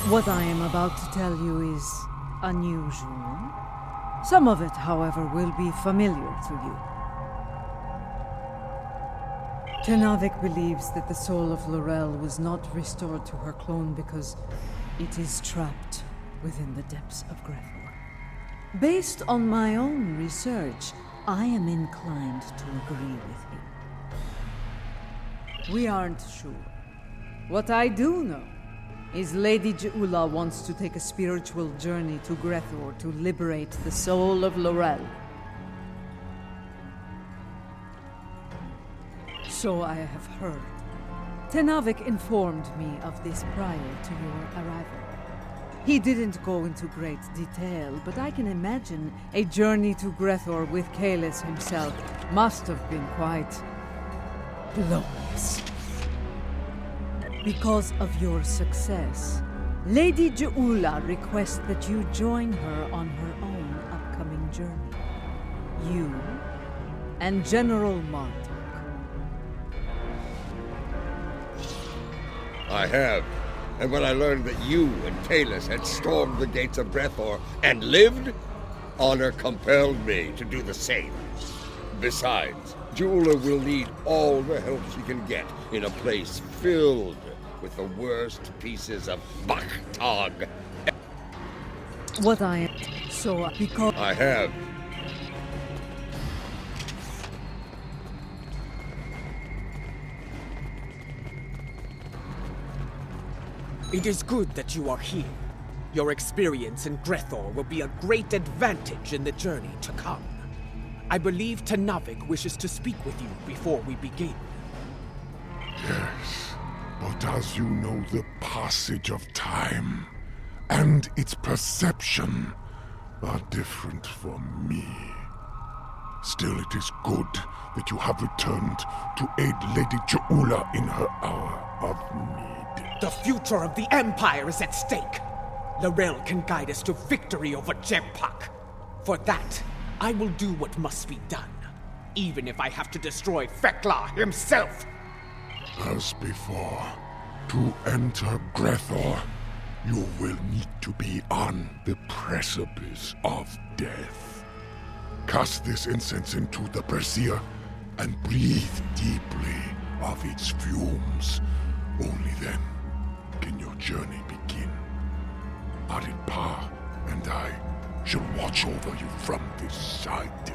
What I am about to tell you is unusual. Some of it, however, will be familiar to you. Tenavik believes that the soul of Laurel was not restored to her clone because it is trapped within the depths of Grethor. Based on my own research, I am inclined to agree with him. We aren't sure. What I do know is Lady Je'ula wants to take a spiritual journey to Grethor to liberate the soul of Laurel. So I have heard. Tenavik informed me of this prior to your arrival. He didn't go into great detail, but I can imagine a journey to Grethor with Kaelis himself must have been quite glorious. Because of your success, Lady Je'ula requests that you join her on her own upcoming journey. You and General Martok. I have. And when I learned that you and Kaelis had stormed the gates of Grethor and lived, honor compelled me to do the same. Besides, Je'ula will need all the help she can get in a place filled with the worst pieces of Bakhtag. What I am... So, because... I have. It is good that you are here. Your experience in Grethor will be a great advantage in the journey to come. I believe Tenavik wishes to speak with you before we begin. Yes, but as you know, the passage of time and its perception are different from me. Still, it is good that you have returned to aid Lady Je'ula in her hour of need. The future of the Empire is at stake. Laurel can guide us to victory over Jempak. For that, I will do what must be done, even if I have to destroy Fekla himself. As before, to enter Grethor, you will need to be on the precipice of death. Cast this incense into the brazier and breathe deeply of its fumes. Only then can your journey begin. Arinpa and I shall watch over you from this side.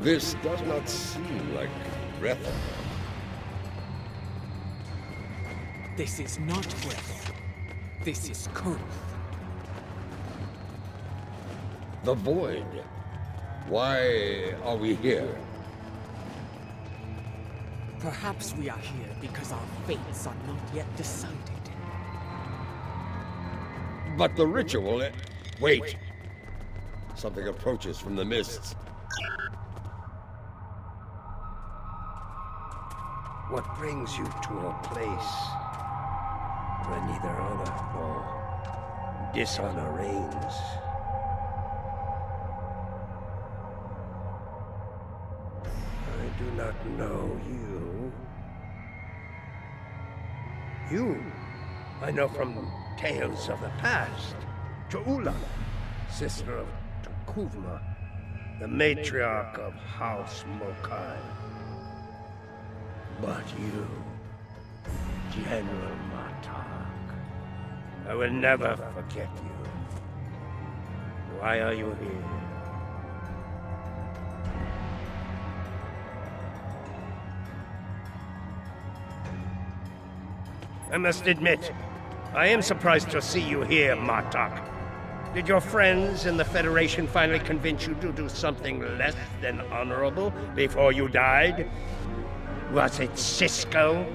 This does not seem like Grethor. This is not Grethor. This is Kurth. The Void. Why are we here? Perhaps we are here because our fates are not yet decided. But the ritual... Wait! Something approaches from the mists. What brings you to a place where neither honor nor dishonor reigns? I do not know you. You, I know from tales of the past. Je'ula, sister of Tukuvma, the matriarch of House Mokai. But you, General Martok, I will never forget you. Why are you here? I must admit, I am surprised to see you here, Martok. Did your friends in the Federation finally convince you to do something less than honorable before you died? Was it Cisco?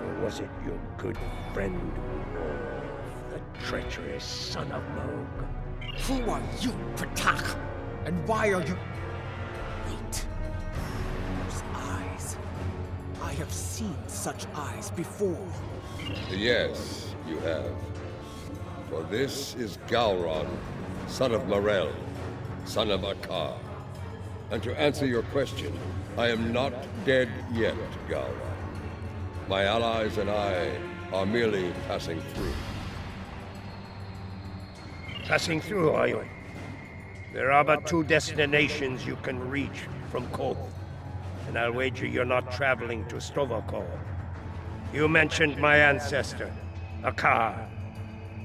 Or was it your good friend Worf, the treacherous son of Moog? Who are you, Patak? And why are you... Wait. Those eyes. I have seen such eyes before. Yes, you have. For this is Gowron, son of Morel, son of Akar. And to answer your question, I am not dead yet, Gowron. My allies and I are merely passing through. Passing through, are you? There are but 2 destinations you can reach from Koth, and I'll wager you're not traveling to Stovokor. You mentioned my ancestor, Akar.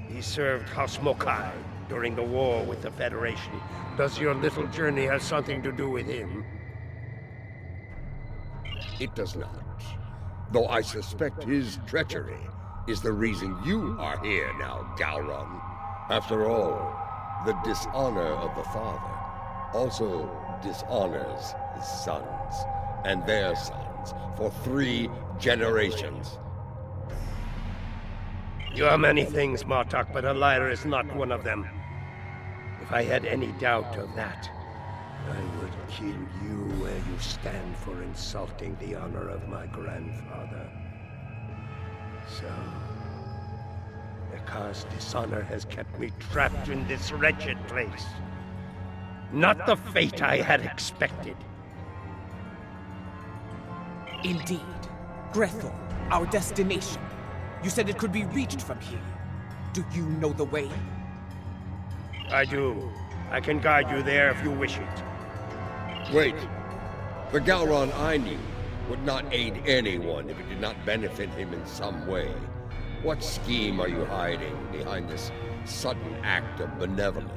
He served House Mokai during the war with the Federation. Does your little journey have something to do with him? It does not. Though I suspect his treachery is the reason you are here now, Gowron. After all, the dishonor of the father also dishonors his sons and their sons for 3 generations. You are many things, Martok, but a liar is not one of them. If I had any doubt of that, I would kill you where you stand for insulting the honor of my grandfather. So, Akar's dishonor has kept me trapped in this wretched place. Not the fate I had expected. Indeed. Grethel, our destination. You said it could be reached from here. Do you know the way? I do. I can guide you there if you wish it. Wait. The Gowron I knew would not aid anyone if it did not benefit him in some way. What scheme are you hiding behind this sudden act of benevolence?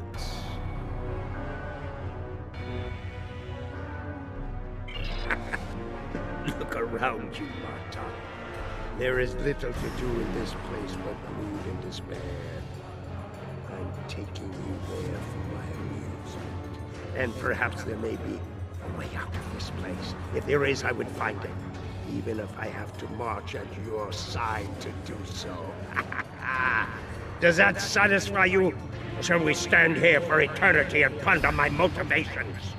Look around you, Martok. There is little to do in this place but brood and despair. I'm taking you there for my amusement. And perhaps there may be a way out of this place. If there is, I would find it. Even if I have to march at your side to do so. Does that satisfy you? Or shall we stand here for eternity and ponder my motivations?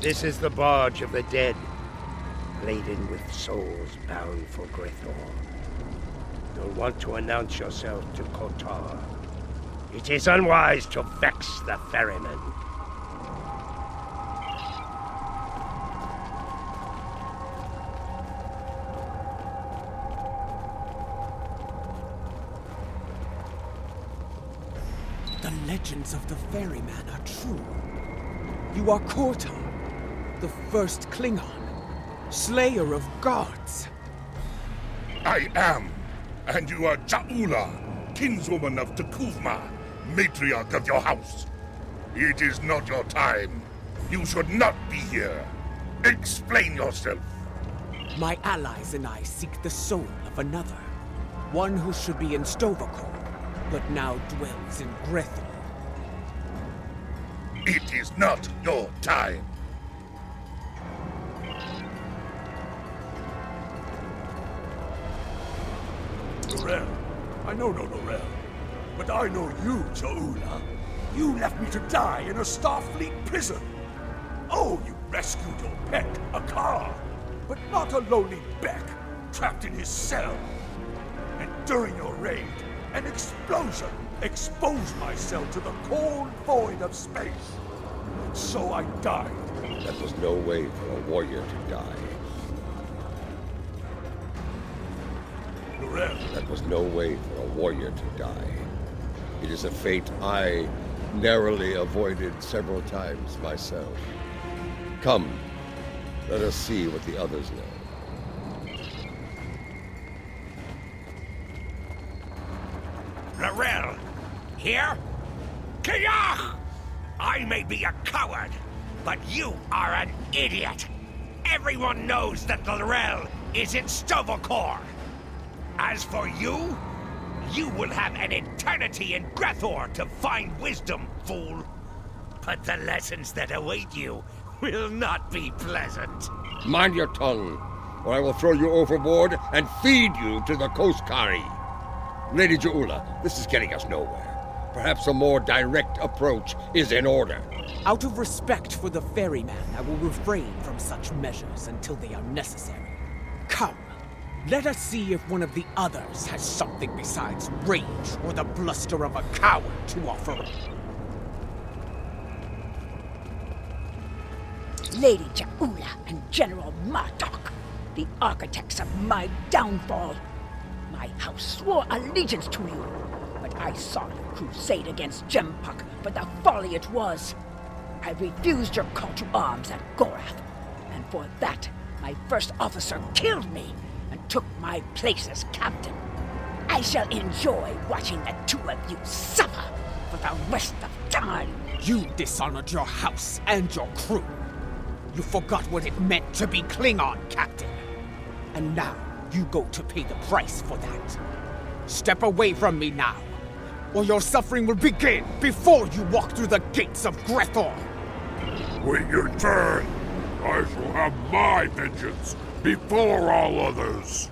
This is the barge of the dead, laden with souls bound for Grethor. You'll want to announce yourself to Kotar. It is unwise to vex the ferryman. The legends of the ferryman are true. You are Kotar, the first Klingon, slayer of gods. I am, and you are Ja'ula, kinswoman of T'Kuvma, matriarch of your house. It is not your time. You should not be here. Explain yourself. My allies and I seek the soul of another. One who should be in Stovokor, but now dwells in Grethel. It is not your time. Lorel. I know no Lorel. But I know you, Ja'ula. You left me to die in a Starfleet prison. Oh, you rescued your pet, Akar. But not a lowly Beck, trapped in his cell. And during your raid, an explosion exposed my cell to the cold void of space. And so I died. That was no way for a warrior to die. Lorel. That was no way for a warrior to die. It is a fate I narrowly avoided several times myself. Come, let us see what the others know. Laurel! Here? Kiyach! I may be a coward, but you are an idiot! Everyone knows that Laurel is in Sto-vo-kor! As for you, you will have an eternity in Grethor to find wisdom, fool! But the lessons that await you will not be pleasant. Mind your tongue, or I will throw you overboard and feed you to the Koskari. Lady Ja'ula, this is getting us nowhere. Perhaps a more direct approach is in order. Out of respect for the ferryman, I will refrain from such measures until they are necessary. Come, let us see if one of the others has something besides rage or the bluster of a coward to offer. Lady Ja'ula and General Martok, the architects of my downfall. My house swore allegiance to you, but I saw your crusade against Jempok for the folly it was. I refused your call to arms at Gorath, and for that, my first officer killed me and took my place as captain. I shall enjoy watching the two of you suffer for the rest of time. You dishonored your house and your crew. You forgot what it meant to be Klingon, Captain. And now, you go to pay the price for that. Step away from me now, or your suffering will begin before you walk through the gates of Grethor. Wait your turn. I shall have my vengeance before all others.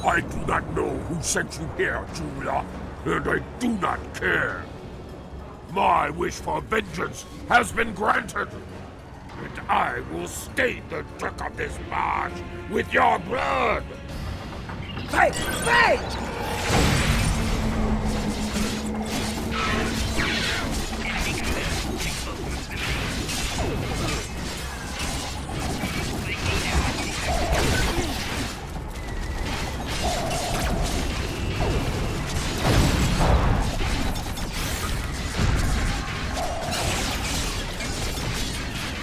I do not know who sent you here, Ja'ula, and I do not care. My wish for vengeance has been granted, and I will stain the deck of this barge with your blood! Fight! Fight!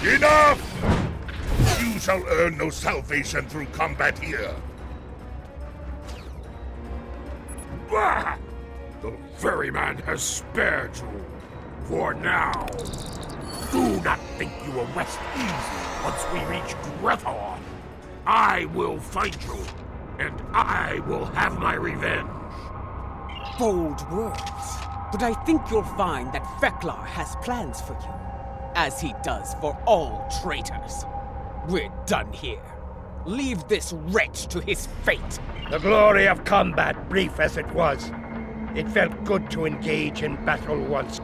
Enough! You shall earn no salvation through combat here. Bah! The ferryman has spared you. For now. Do not think you will rest easy once we reach Grethor. I will find you, and I will have my revenge. Bold words, but I think you'll find that Feklar has plans for you, as he does for all traitors. We're done here. Leave this wretch to his fate. The glory of combat, brief as it was. It felt good to engage in battle once.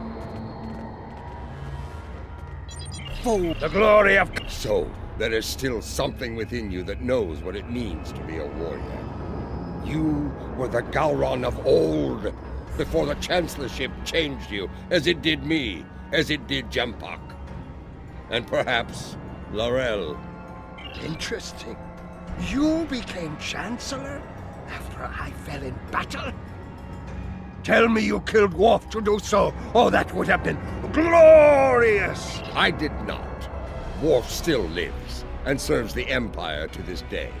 Bold. The glory of... So, there is still something within you that knows what it means to be a warrior. You were the Gowron of old, before the Chancellorship changed you, as it did me, as it did Jempok. And perhaps Laurel. Interesting. You became Chancellor after I fell in battle? Tell me you killed Worf to do so. Oh, that would have been glorious! I did not. Worf still lives, and serves the Empire to this day.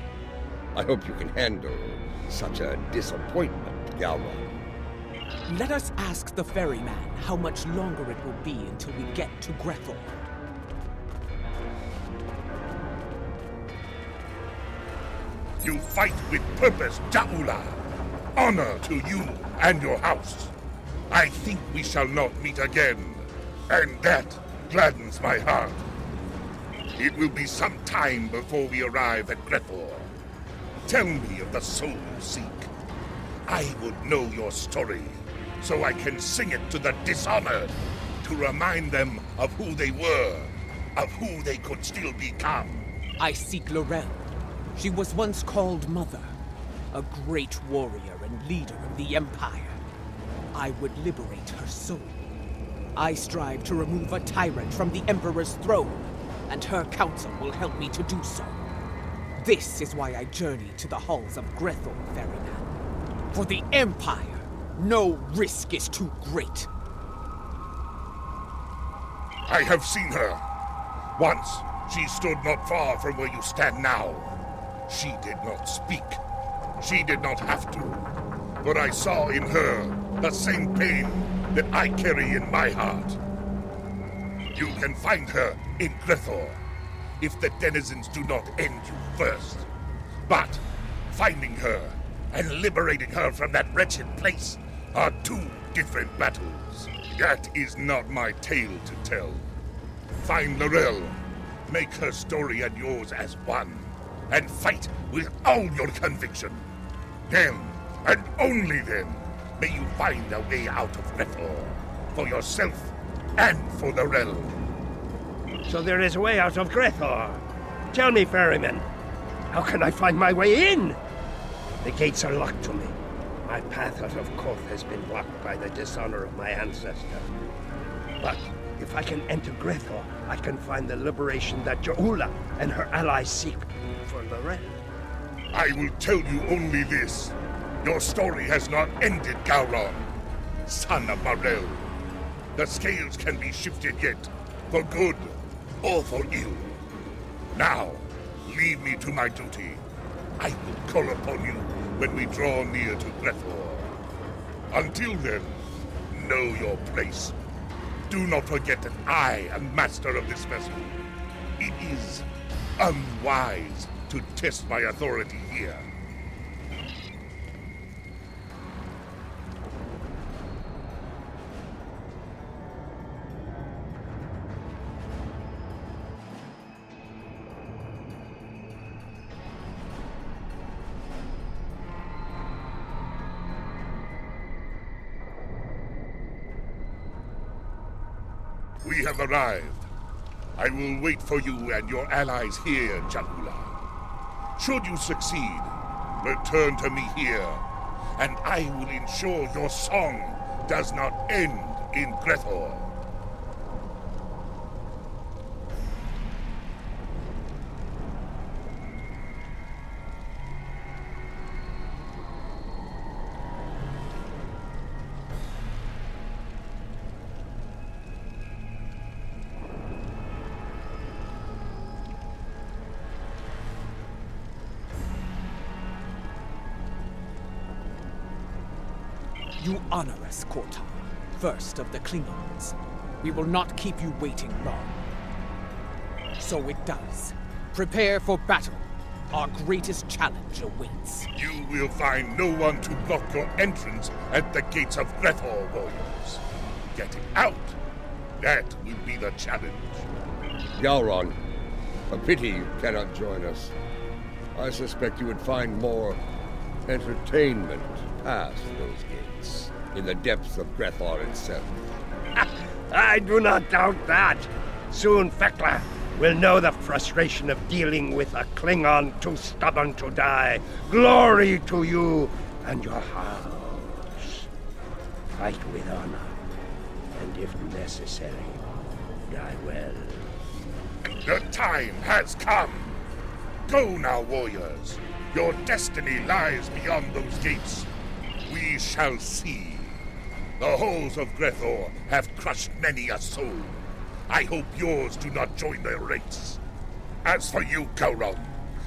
I hope you can handle such a disappointment, Gowron. Let us ask the ferryman how much longer it will be until we get to Grethor. You fight with purpose, Ja'ula. Honor to you and your house. I think we shall not meet again, and that gladdens my heart. It will be some time before we arrive at Grethor. Tell me of the soul you seek. I would know your story, so I can sing it to the dishonored, to remind them of who they were, of who they could still become. I seek Laurel. She was once called Mother, a great warrior and leader of the Empire. I would liberate her soul. I strive to remove a tyrant from the Emperor's throne, and her counsel will help me to do so. This is why I journey to the halls of Grethor, ferryman. For the Empire, no risk is too great. I have seen her. Once, she stood not far from where you stand now. She did not speak. She did not have to. for I saw in her the same pain that I carry in my heart. You can find her in Grethor, if the denizens do not end you first. But finding her and liberating her from that wretched place are two different battles. That is not my tale to tell. Find Laurel, make her story and yours as one, and fight with all your conviction. Then, and only then, may you find a way out of Grethor, for yourself and for Laurel. So there is a way out of Grethor. Tell me, ferryman, how can I find my way in? The gates are locked to me. My path out of Koth has been blocked by the dishonor of my ancestor. But if I can enter Grethor, I can find the liberation that Ja'ula and her allies seek for Laurel. I will tell you only this. Your story has not ended, Gowron, son of Marel. The scales can be shifted yet, for good or for ill. Now, leave me to my duty. I will call upon you when we draw near to Grethor. Until then, know your place. Do not forget that I am master of this vessel. It is unwise to test my authority here. We have arrived. I will wait for you and your allies here, Ja'ula. Should you succeed, return to me here, and I will ensure your song does not end in Grethor. You honor us, Kortar, first of the Klingons. We will not keep you waiting long. So it does. Prepare for battle. Our greatest challenge awaits. You will find no one to block your entrance at the gates of Grethor, warriors. Getting out, that will be the challenge. Gowron, a pity you cannot join us. I suspect you would find more entertainment past those gates, in the depths of Grethor itself. I do not doubt that. Soon Fekla will know the frustration of dealing with a Klingon too stubborn to die. Glory to you and your house. Fight with honor, and if necessary, die well. The time has come. Go now, warriors. Your destiny lies beyond those gates. We shall see. The halls of Grethor have crushed many a soul. I hope yours do not join their ranks. As for you, Gowron,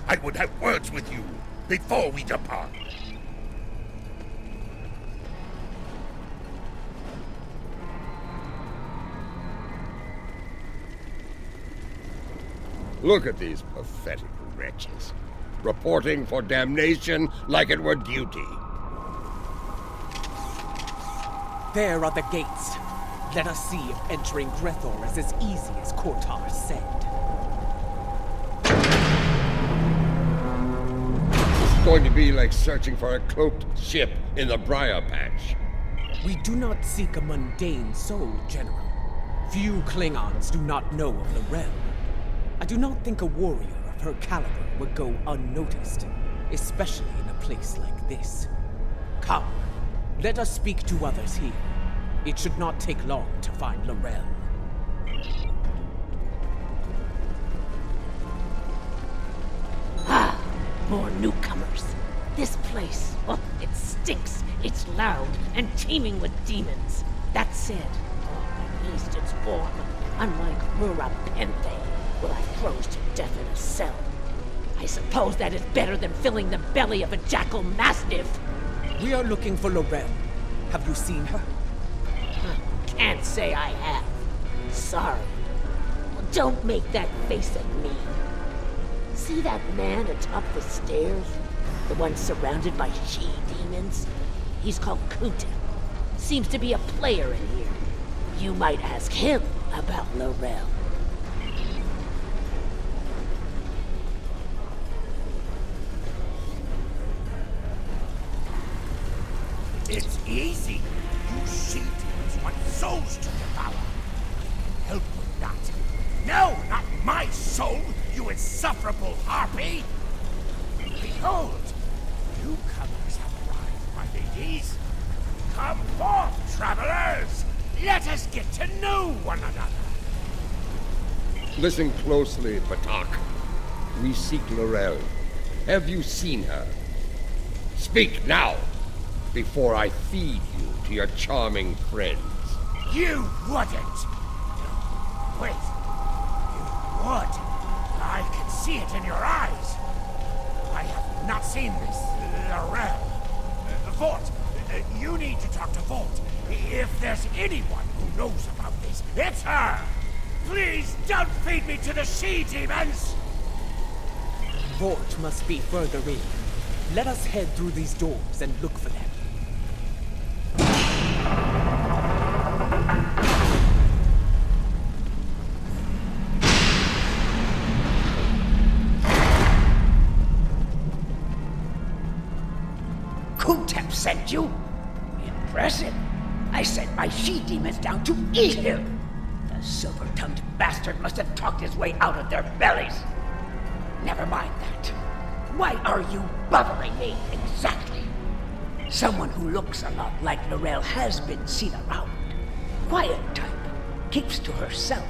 I would have words with you before we depart. Look at these pathetic wretches, reporting for damnation like it were duty. There are the gates. Let us see if entering Grethor is as easy as Kortar said. It's going to be like searching for a cloaked ship in the Briar Patch. We do not seek a mundane soul, General. Few Klingons do not know of Laurel. I do not think a warrior of her caliber would go unnoticed, especially in a place like this. Come, let us speak to others here. It should not take long to find Laurel. Ah, more newcomers. This place, oh, it stinks. It's loud and teeming with demons. That said, at least it's warm. Unlike Mura Penthe, where I froze to death in a cell. I suppose that is better than filling the belly of a jackal mastiff. We are looking for Laurel. Have you seen her? Can't say I have. Sorry. Well, don't make that face at me. See that man atop the stairs? The one surrounded by she-demons? He's called Kunta. Seems to be a player in here. You might ask him about Laurel. It's easy. You she-demons want souls to devour. Help with that. No, not my soul, you insufferable harpy! Behold, newcomers have arrived, my ladies. Come forth, travelers! Let us get to know one another. Listen closely, Batak. We seek Laurel. Have you seen her? Speak now, before I feed you to your charming friends. You wouldn't! Wait. You would. I can see it in your eyes. I have not seen this Laurel. Vought, you need to talk to Vought. If there's anyone who knows about this, it's her! Please don't feed me to the she-demons! Vought must be further in. Let us head through these doors and look for them. Kutep sent you? Impressive. I sent my she-demons down to eat him. The silver-tongued bastard must have talked his way out of their bellies. Never mind that. Why are you bothering me exactly? Someone who looks a lot like Laurel has been seen around. Quiet type. Keeps to herself.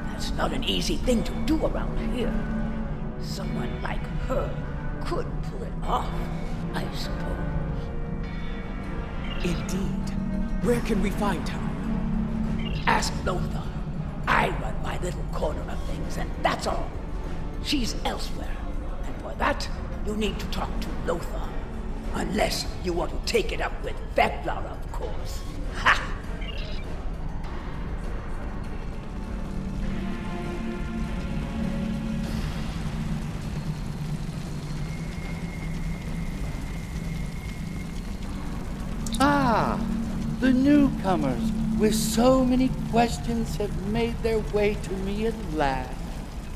That's not an easy thing to do around here. Someone like her could pull it off, I suppose. Indeed. Where can we find her? Ask Lothar. I run my little corner of things, and that's all. She's elsewhere, and for that, you need to talk to Lothar. Unless you want to take it up with Veklar, of course. Ha! Ah, the newcomers with so many questions have made their way to me at last.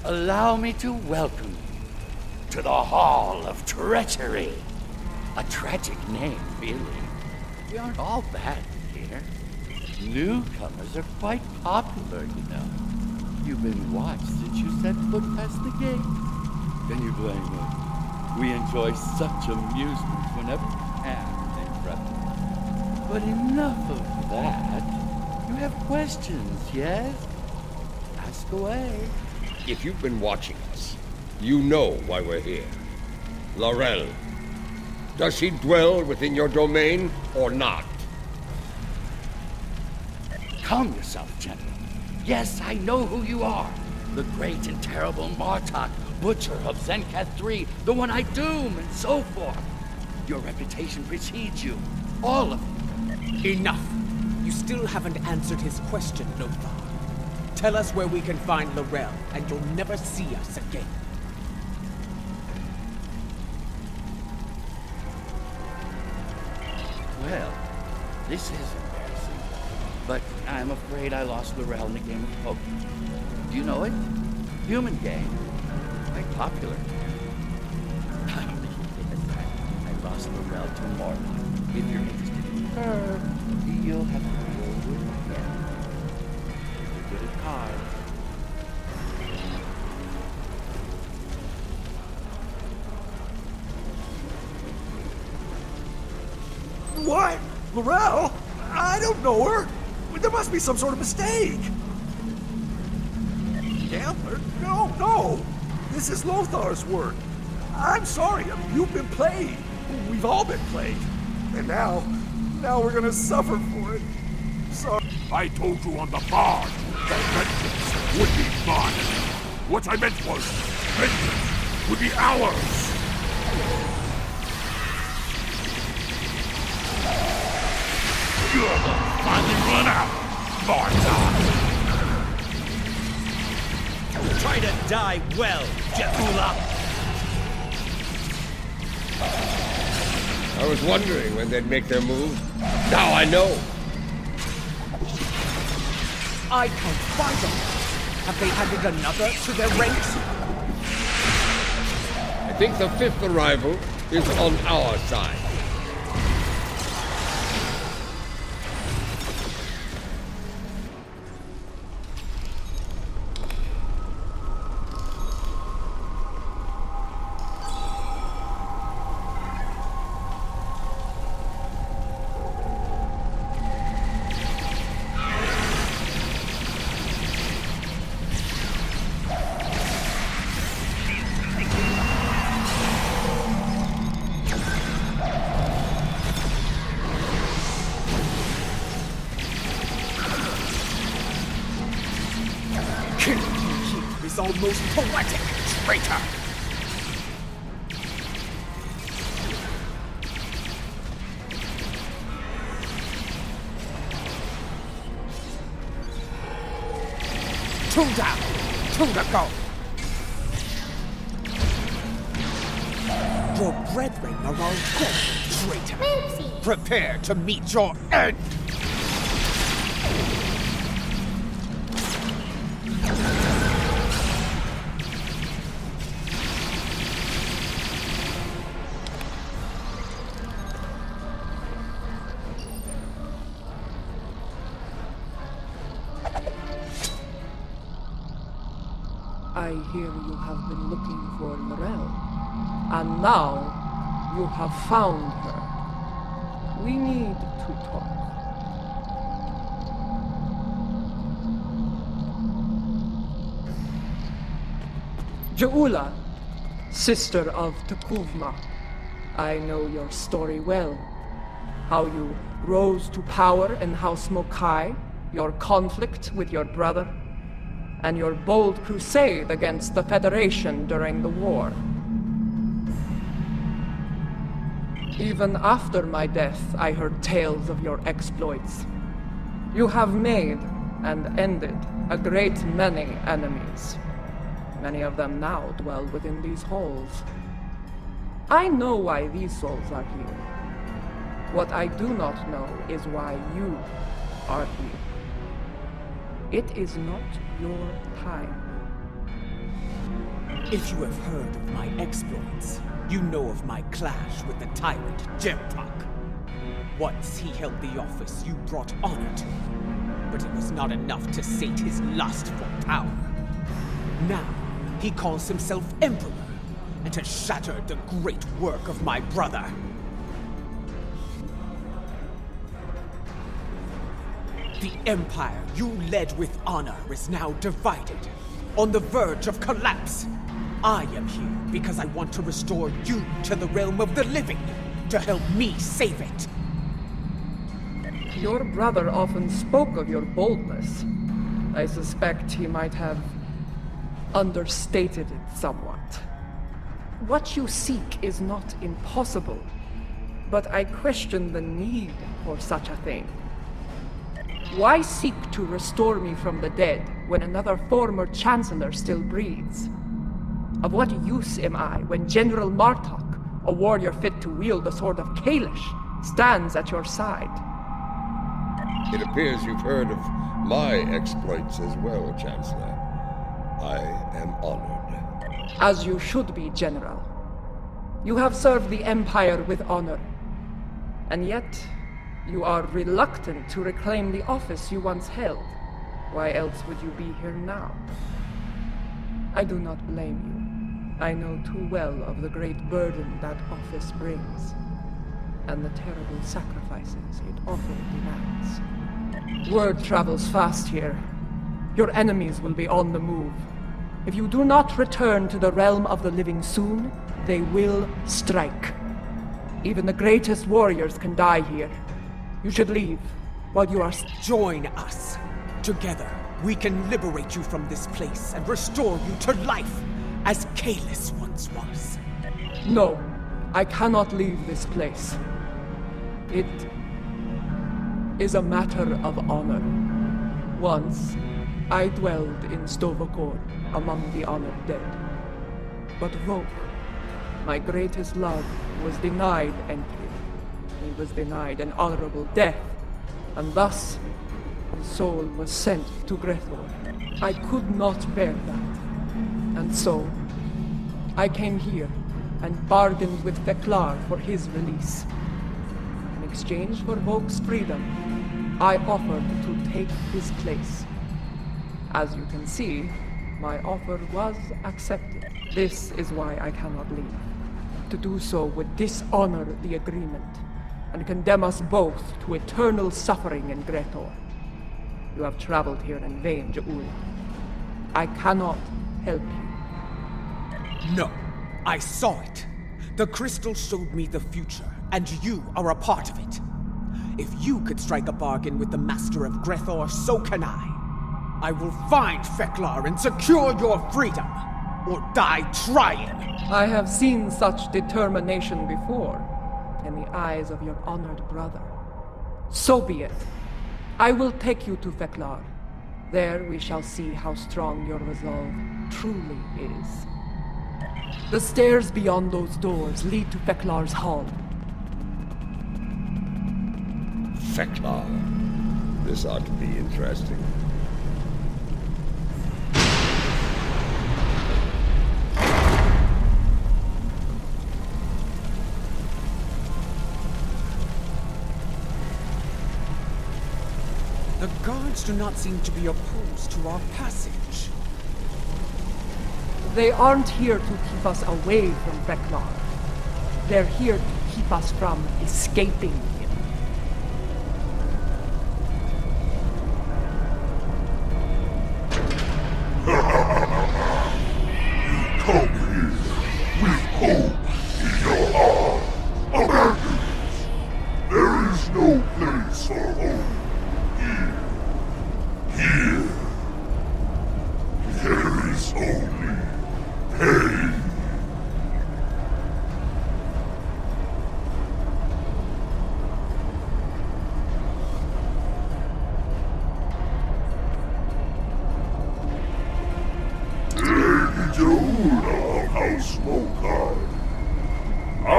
Allow me to welcome you to the Hall of Treachery. A tragic name, really. We aren't all bad here. Newcomers are quite popular, you know. You've been watched since you set foot past the gate. Can you blame us? We enjoy such amusement whenever we can in Breath. But enough of that. You have questions, yes? Ask away. If you've been watching us, you know why we're here. Laurel. Does she dwell within your domain or not? Calm yourself, General. Yes, I know who you are. The great and terrible Martok, Butcher of Zenkath III, the one I doom, and so forth. Your reputation precedes you. All of you. Enough. You still haven't answered his question, Lothar. Tell us where we can find Laurel, and you'll never see us again. Well, this is embarrassing, but I'm afraid I lost Laurel in a game of poker. Do you know it? Human game. Quite popular. I lost Laurel to Morlock. If you're interested in her, you'll have to deal with him. You're good at cards. What? Laurel? I don't know her. There must be some sort of mistake. Gambler? No. This is Lothar's work. I'm sorry. You've been played. We've all been played. And now we're gonna suffer for it. Sorry. I told you on the bar that vengeance would be mine. What I meant was, vengeance would be ours. You're finally run out, Martok! Try to die well, Ja'ula! I was wondering when they'd make their move. Now I know. I can't find them. Have they added another to their ranks? I think the 5th arrival is on our side. Almost poetic, traitor! Two down, two to go! Your brethren are all gone, traitor! Prepare to meet your end! I hear you have been looking for Lorelle, and now you have found her. We need to talk. Ja'ula, sister of T'Kuvma, I know your story well. How you rose to power in House Mokai, your conflict with your brother, and your bold crusade against the Federation during the war. Even after my death, I heard tales of your exploits. You have made and ended a great many enemies. Many of them now dwell within these halls. I know why these souls are here. What I do not know is why you are here. It is not your time. If you have heard of my exploits, you know of my clash with the tyrant Jempak. Once he held the office you brought honor to, but it was not enough to sate his lust for power. Now, he calls himself Emperor, and has shattered the great work of my brother. The Empire you led with honor is now divided, on the verge of collapse. I am here because I want to restore you to the realm of the living, to help me save it. Your brother often spoke of your boldness. I suspect he might have understated it somewhat. What you seek is not impossible, but I question the need for such a thing. Why seek to restore me from the dead when another former Chancellor still breathes? Of what use am I when General Martok, a warrior fit to wield the sword of Kalish, stands at your side? It appears you've heard of my exploits as well, Chancellor. I am honored. As you should be, General. You have served the Empire with honor. And yet, you are reluctant to reclaim the office you once held. Why else would you be here now? I do not blame you. I know too well of the great burden that office brings, and the terrible sacrifices it often demands. Word travels fast here. Your enemies will be on the move. If you do not return to the realm of the living soon, they will strike. Even the greatest warriors can die here. You should leave while you are... Join us. Together, we can liberate you from this place and restore you to life, as Kalis once was. No, I cannot leave this place. It is a matter of honor. Once, I dwelled in Stovokor among the honored dead. But Vok, my greatest love, was denied entry. He was denied an honorable death, and thus his soul was sent to Grethor. I could not bear that, and so I came here and bargained with Theklar for his release. In exchange for Vok's freedom, I offered to take his place. As you can see, my offer was accepted. This is why I cannot leave. To do so would dishonor the agreement and condemn us both to eternal suffering in Grethor. You have traveled here in vain, Ja'ula. I cannot help you. No, I saw it. The crystal showed me the future, and you are a part of it. If you could strike a bargain with the Master of Grethor, so can I. I will find Theklar and secure your freedom, or die trying. I have seen such determination before, in the eyes of your honored brother. So be it. I will take you to Theklar. There we shall see how strong your resolve truly is. The stairs beyond those doors lead to Theklar's hall. Theklar. This ought to be interesting. The guards do not seem to be opposed to our passage. They aren't here to keep us away from Theklar. They're here to keep us from escaping him. Come here with hope in your heart. Abandoned. There is no place for hope. Here. There is only pain. Lady Ja'ula of House Mokai, I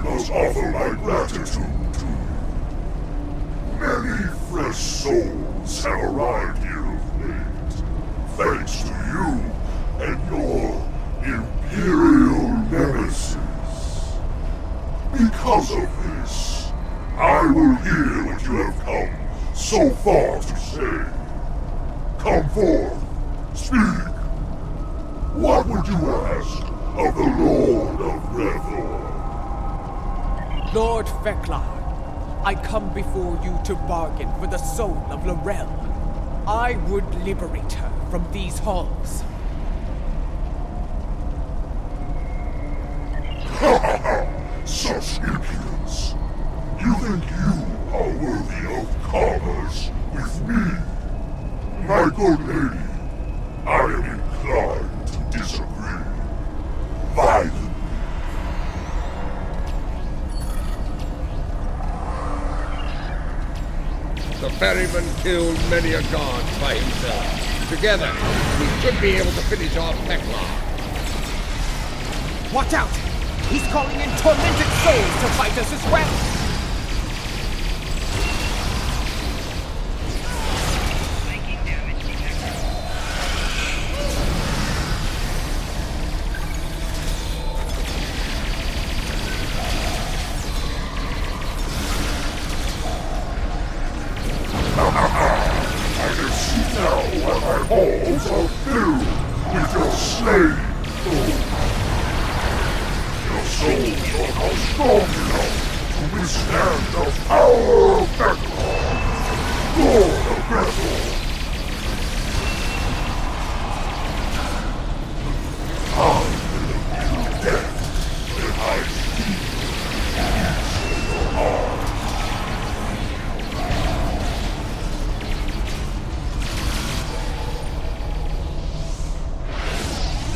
must offer my gratitude to you. Many fresh souls have arrived here of late, thanks to you and your Imperial nemesis. Because of this, I will hear what you have come so far to say. Come forth, speak. What would you ask of the Lord of Grethor? Lord Theklar, I come before you to bargain for the soul of Lorelle. I would liberate her from these halls. Such impudence! You think you are worthy of commerce with me? My good lady, I am inclined to disagree. Violently. The ferryman killed many a guard by himself. Together, we should be able to finish off Theklar. Watch out! He's calling in tormented souls to fight us as well! I can see now why my halls are filled with your slain foes. Your souls are not strong enough to withstand the power of Theklar, Lord of Grethor. I will impute death when I speak your heart.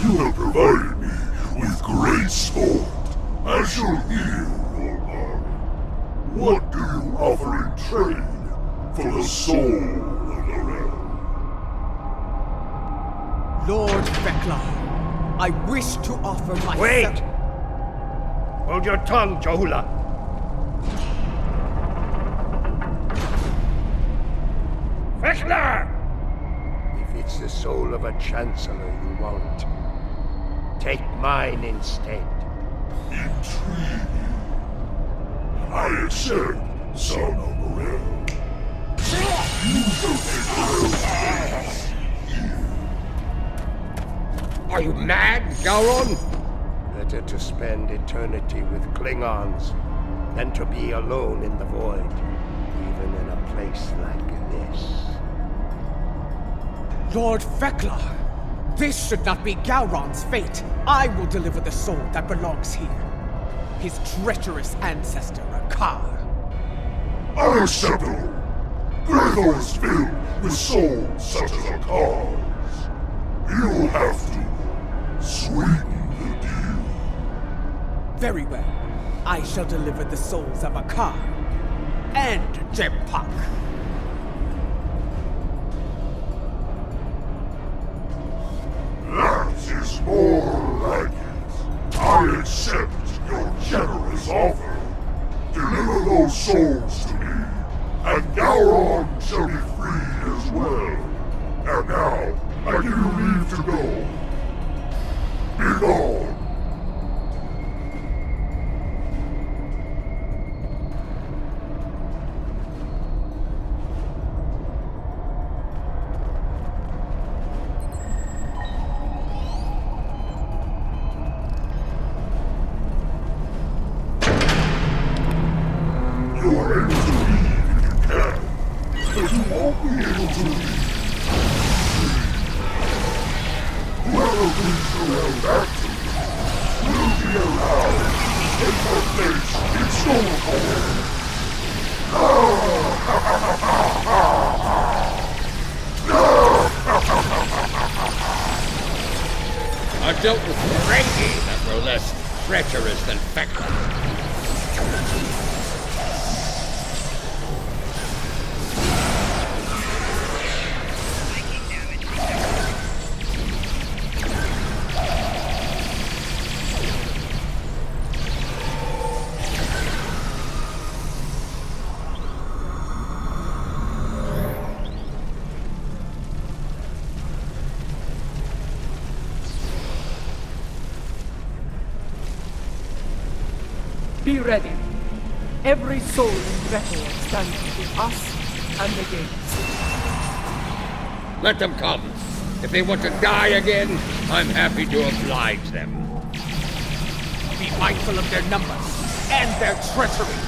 You have provided me with great sport, as you'll hear, Rolmar. What do you offer in trade for the soul of Lorel. Lord Vekla, I wish to offer myself... Wait! Hold your tongue, Jahula. Vekla! If it's the soul of a Chancellor you want, take mine instead. Intriguing. I accept, son of Lorel. You shall take Are you mad, Gowron? Better to spend eternity with Klingons than to be alone in the void, even in a place like this. Lord Vekla, this should not be Gowron's fate. I will deliver the soul that belongs here. His treacherous ancestor, Akar. Unacceptable! Grethor is filled with souls such as Akar's. You will have to sweeten the deal. Very well. I shall deliver the souls of Akar and Jempak. That is more like it. I accept your generous offer. Deliver those souls to me, and Gowron shall be free as well. And now, I give you leave to go. Be gone. You are able to leave if you can, but you won't be able to leave. Whoever brings the well back to you will be allowed to take her place in Stormhold. I've dealt with Ferengi that were less treacherous than Vekla. Be ready. Every soul in Grethor stands between us and the gates. Let them come. If they want to die again, I'm happy to oblige them. Be mindful of their numbers and their treachery.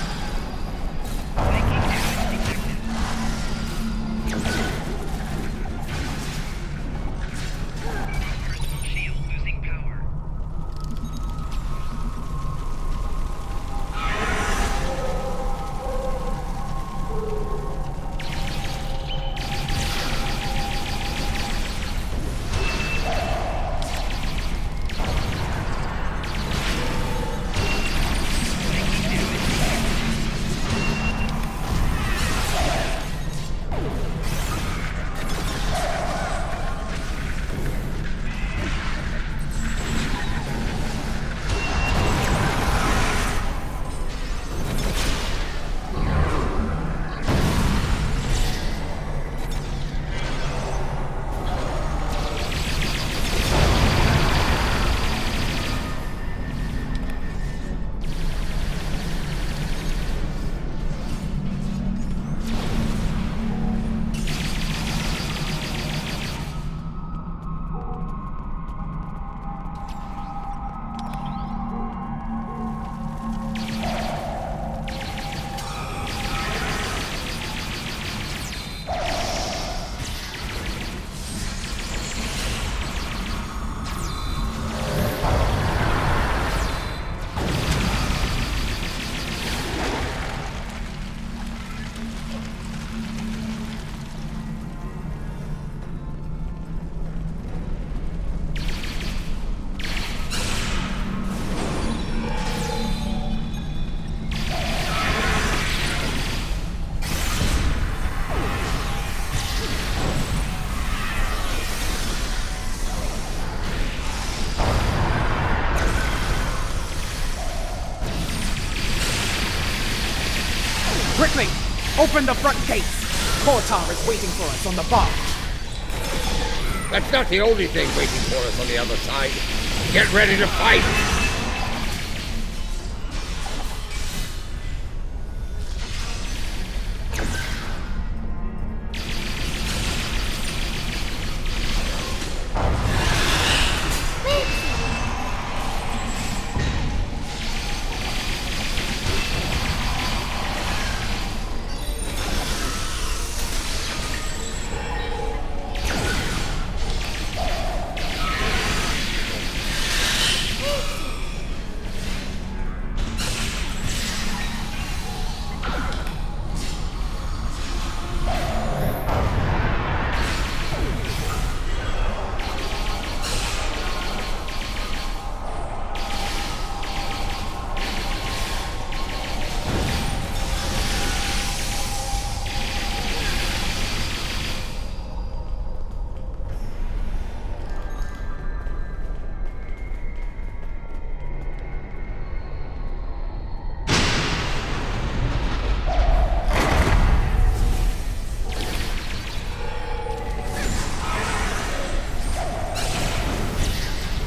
me! Open the front gates! Kortar is waiting for us on the barge. That's not the only thing waiting for us on the other side. Get ready to fight!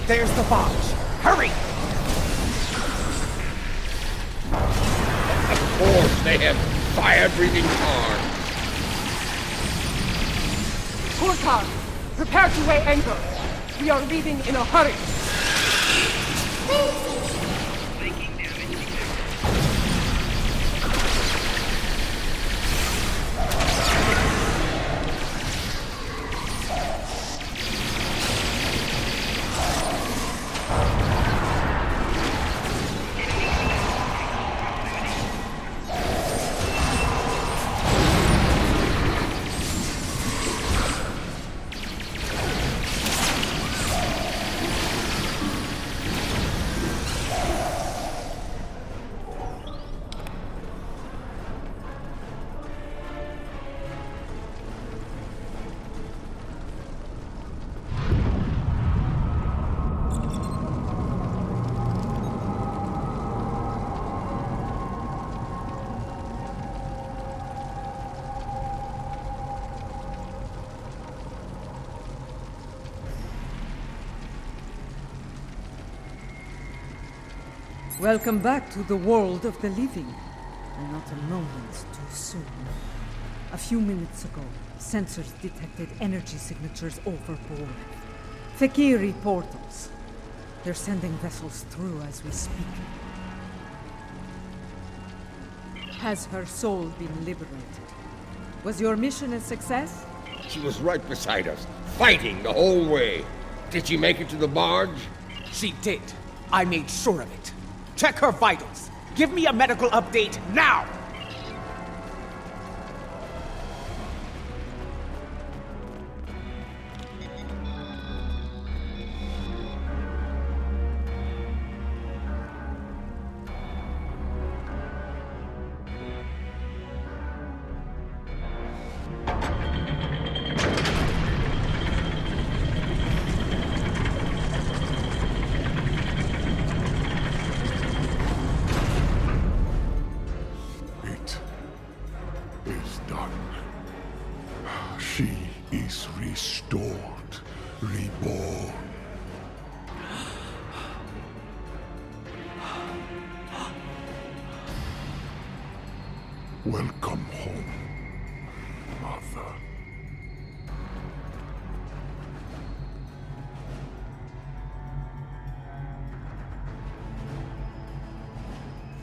There's the barge. Hurry! Of course, they have fire-breathing cars. Kortar, prepare to weigh anchor. We are leaving in a hurry. Welcome back to the world of the living. And not a moment too soon. A few minutes ago, sensors detected energy signatures overboard. Fakiri portals. They're sending vessels through as we speak. Has her soul been liberated? Was your mission a success? She was right beside us, fighting the whole way. Did she make it to the barge? She did. I made sure of it. Check her vitals. Give me a medical update now! She is restored, reborn. Welcome home, Mother.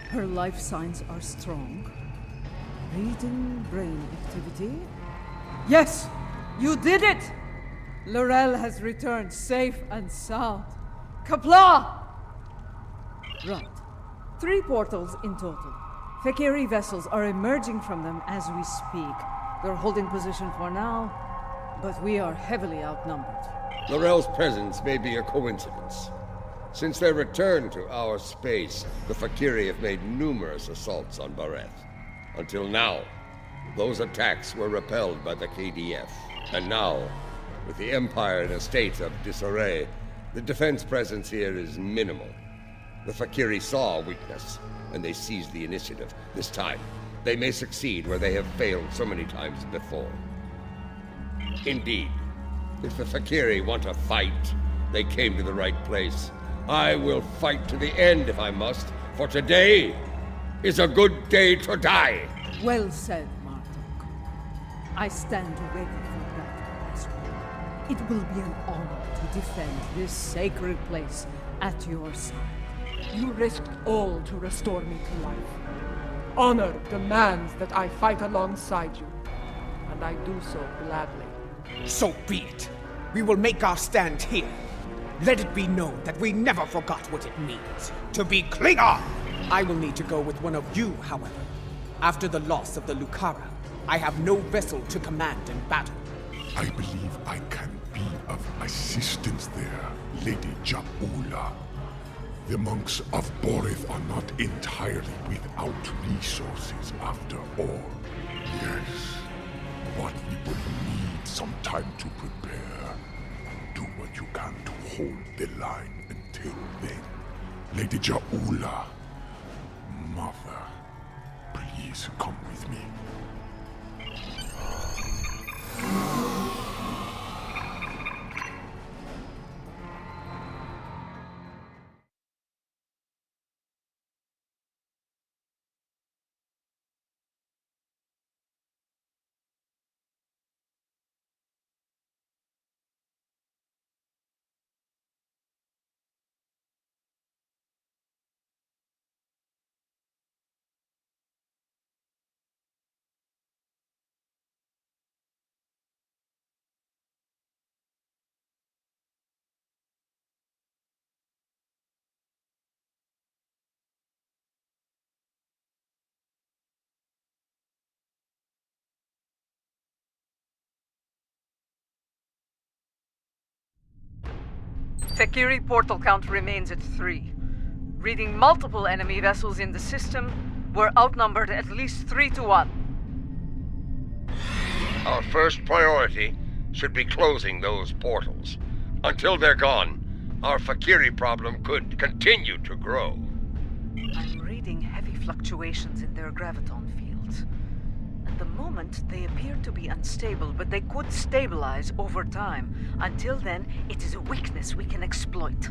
Her life signs are strong. Reading brain activity. Yes! You did it! Laurel has returned safe and sound. Kapla! Right. 3 portals in total. Fakiri vessels are emerging from them as we speak. They're holding position for now, but we are heavily outnumbered. Laurel's presence may be a coincidence. Since their return to our space, the Fakiri have made numerous assaults on Bareth. Until now, those attacks were repelled by the KDF. And now, with the Empire in a state of disarray, the defense presence here is minimal. The Fakiri saw weakness, and they seized the initiative. This time, they may succeed where they have failed so many times before. Indeed, if the Fakiri want to fight, they came to the right place. I will fight to the end if I must, for today is a good day to die. Well said, Martok. I stand ready for battle as well. It will be an honor to defend this sacred place at your side. You risked all to restore me to life. Honor demands that I fight alongside you, and I do so gladly. So be it. We will make our stand here. Let it be known that we never forgot what it means to be Klingon! I will need to go with one of you, however. After the loss of the Lucara, I have no vessel to command in battle. I believe I can be of assistance there, Lady Ja'ula. The monks of Borith are not entirely without resources after all. Yes, but we will need some time to prepare. Do what you can to hold the line until then. Lady Ja'ula, Mother, please come with me. Fakiri portal count remains at 3. Reading multiple enemy vessels in the system, we're outnumbered at least 3 to 1. Our first priority should be closing those portals. Until they're gone, our Fakiri problem could continue to grow. I'm reading heavy fluctuations in their graviton fields. At the moment, they appear to be unstable, but they could stabilize over time. Until then, it is a weakness we can exploit.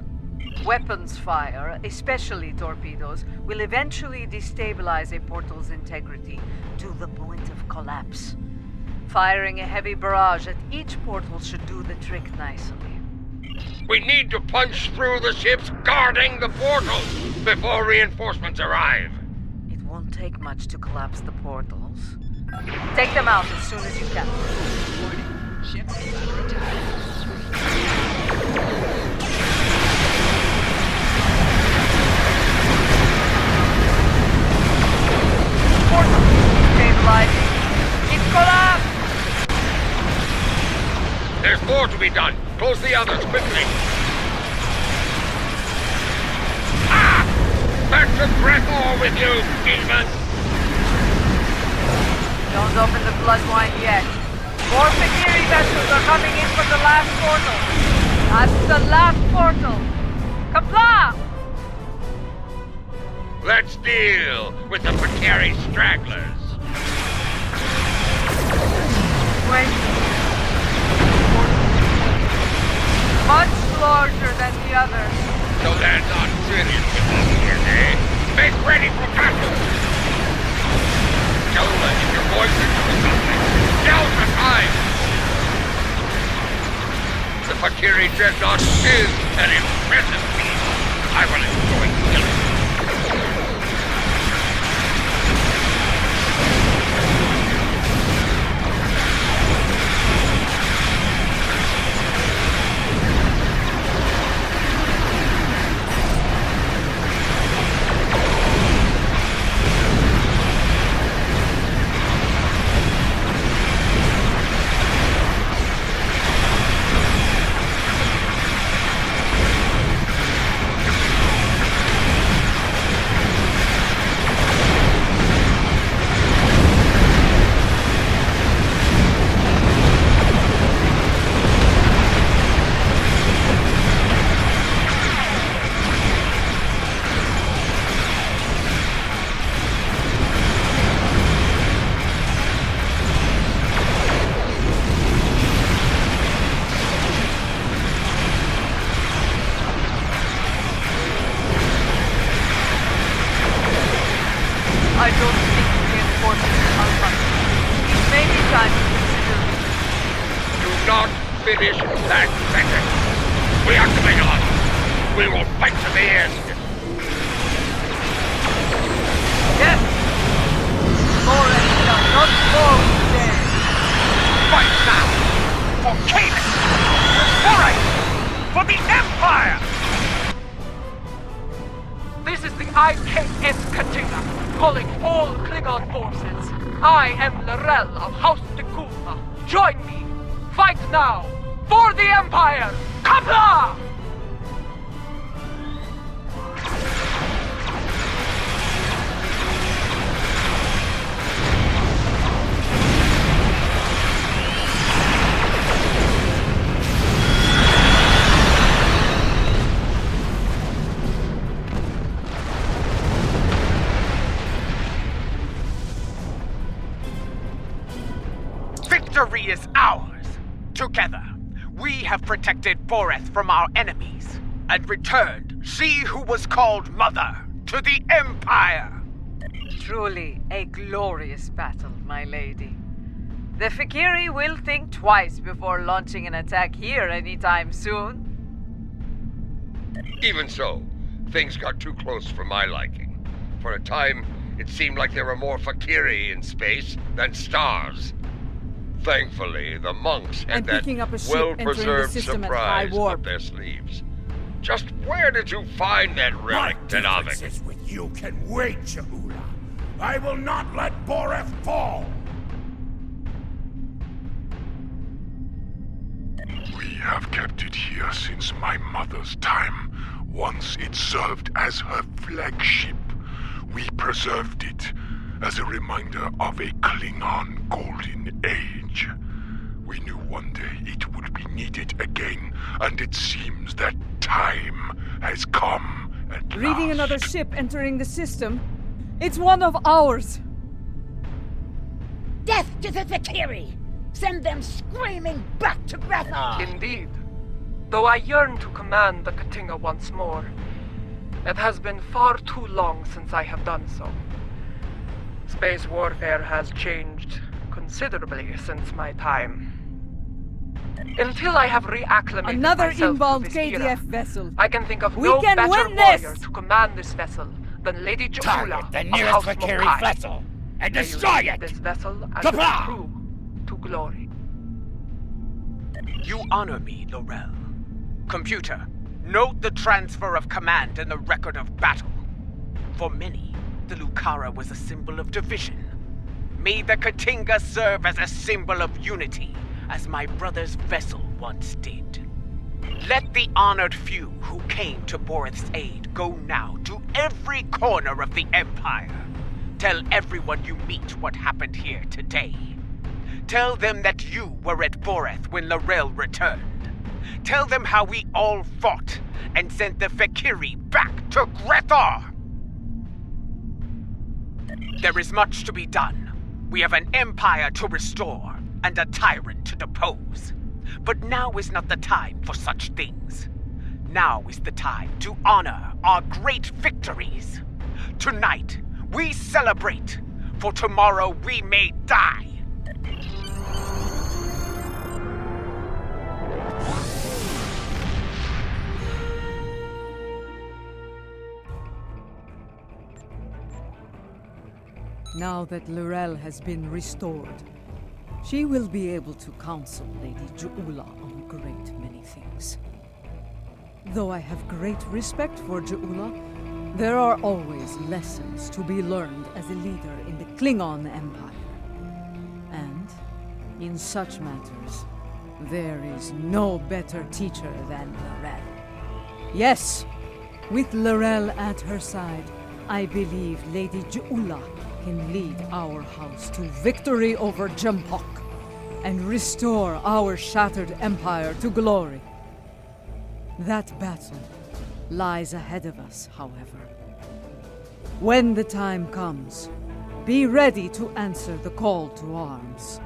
Weapons fire, especially torpedoes, will eventually destabilize a portal's integrity to the point of collapse. Firing a heavy barrage at each portal should do the trick nicely. We need to punch through the ships guarding the portals before reinforcements arrive. It won't take much to collapse the portals. Take them out as soon as you can. Warning. Ship is under attack. Portal stabilizing. It collapsed! There's more to be done. Close the others quickly. Ah! Back to Breathor with you, demon! Don't open the bloodwine yet. More Fakiri vessels are coming in from the last portal. That's the last portal. Kapla! Let's deal with the Fakiri stragglers. 20. Much larger than the others. So they're not serious with us here, eh? Make ready for battle! Ja'ula, if your voice is doing something, now's the time! The Fakiri Dreadnought is an impressive feat. I will enjoy killing it. I don't think reinforcements are running. It may be time to consider... Do not finish that sentence. We are coming on. We will fight to the end. Yes! Forest shall not fall today. Fight now! For Caelus! For us! For the Empire! This is the IKS Katinga, calling all Klingon forces. I am Lorel of House T'Kuvma. Join me! Fight now! For the Empire! Kapla! Victory is ours! Together, we have protected Boreth from our enemies, and returned she who was called Mother to the Empire! Truly a glorious battle, my lady. The Fakiri will think twice before launching an attack here anytime soon. Even so, things got too close for my liking. For a time, it seemed like there were more Fakiri in space than stars. Thankfully, the monks had that well-preserved surprise up their sleeves. Just where did you find that relic, Tenavik? My differences with you can wait, Ja'ula. I will not let Boreth fall! We have kept it here since my mother's time. Once it served as her flagship. We preserved it as a reminder of a Klingon golden age. We knew one day it would be needed again, and it seems that time has come at Reading last. another ship entering the system. It's one of ours! Death to the Fakiri! Send them screaming back to Grethar! Indeed. Though I yearn to command the Katinga once more, it has been far too long since I have done so. Space warfare has changed considerably since my time. Until I have reacclimated Another myself inbound to this KDF era, vessel. I can think of We no can better win warrior this! to command this vessel than Lady Ja'ula the of nearest House Fakiri Mokai. vessel and May you destroy lead it! This vessel and Kapla! its crew to glory. You honor me, Lorel. Computer, note the transfer of command in the record of battle. For many, the Lucara was a symbol of division. May the Katinga serve as a symbol of unity, as my brother's vessel once did. Let the honored few who came to Boreth's aid go now to every corner of the Empire. Tell everyone you meet what happened here today. Tell them that you were at Boreth when Lorel returned. Tell them how we all fought and sent the Fakiri back to Grethar! There is much to be done. We have an empire to restore and a tyrant to depose. But now is not the time for such things. Now is the time to honor our great victories. Tonight, we celebrate, for tomorrow we may die. Now that Lorel has been restored, she will be able to counsel Lady Ja'ula on a great many things. Though I have great respect for Ja'ula, there are always lessons to be learned as a leader in the Klingon Empire. And, in such matters, there is no better teacher than Lorel. Yes, with Lorel at her side, I believe Lady Ja'ula can lead our house to victory over Jempok and restore our shattered empire to glory. That battle lies ahead of us, however. When the time comes, be ready to answer the call to arms.